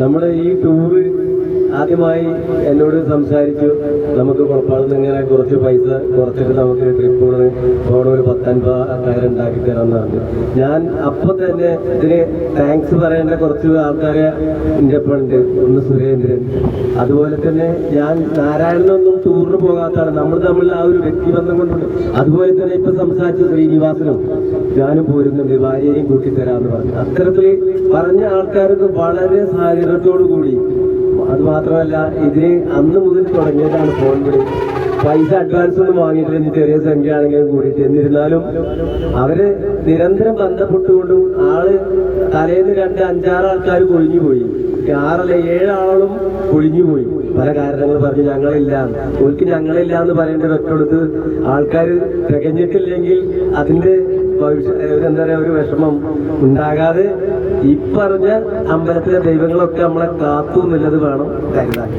നമ്മുടെ ഈ ടൂറ് ആദ്യമായി എന്നോട് സംസാരിച്ചു. നമുക്ക് പുറപ്പാടുന്ന ഇങ്ങനെ കുറച്ച് പൈസ കുറച്ചിട്ട് നമുക്ക് ട്രിപ്പ് പോകണ ഒരു 10-50 ഉണ്ടാക്കി തരാമെന്നാണ്. ഞാൻ അപ്പോൾ തന്നെ ഇതിന് താങ്ക്സ് പറയേണ്ട കുറച്ച് ആൾക്കാരെ എൻ്റെ ഒപ്പം ഉണ്ട്. ഒന്ന് സുരേന്ദ്രൻ, അതുപോലെ തന്നെ ഞാൻ നാരായണനൊന്നും ടൂറിന് പോകാത്തതാണ്. നമ്മൾ തമ്മിൽ ആ ഒരു വ്യക്തിബന്ധം കൊണ്ടുണ്ട്. അതുപോലെ തന്നെ ഇപ്പൊ സംസാരിച്ച ശ്രീനിവാസനും ഞാനും പോരുന്നുണ്ട്, ഭാര്യയെയും കൂട്ടിത്തരാമെന്ന് പറഞ്ഞു. അത്തരത്തിൽ പറഞ്ഞ ആൾക്കാർക്ക് വളരെ സഹകരണത്തോടു കൂടി. അത് മാത്രമല്ല, ഇതിന് അന്ന് മുതൽ തുടങ്ങിയതാണ് ഫോൺ വിളി. പൈസ അഡ്വാൻസ് ഒന്നും വാങ്ങിയിട്ടില്ല, ചെറിയ സംഖ്യ ആണെങ്കിലും കൂടിയിട്ട്. എന്നിരുന്നാലും അവര് നിരന്തരം ബന്ധപ്പെട്ടുകൊണ്ടും ആള് തലേന്ന് 2-5-6 ആൾക്കാർ കൊഴിഞ്ഞുപോയി. 6-7 ആളും കൊഴിഞ്ഞുപോയി. പല കാരണങ്ങൾ പറഞ്ഞ് ഞങ്ങളില്ല, ഓർക്ക് ഞങ്ങളില്ല എന്ന് പറയേണ്ട ഒറ്റടുത്ത് ആൾക്കാർ തികഞ്ഞിട്ടില്ലെങ്കിൽ അതിന്റെ എന്താ പറയാ ഒരു വിഷമം ഉണ്ടാകാതെ ഈ പറഞ്ഞ അമ്പലത്തിലെ ദൈവങ്ങളൊക്കെ നമ്മളെ കാത്തു എന്നുള്ളത് വേണം കരുതാൻ.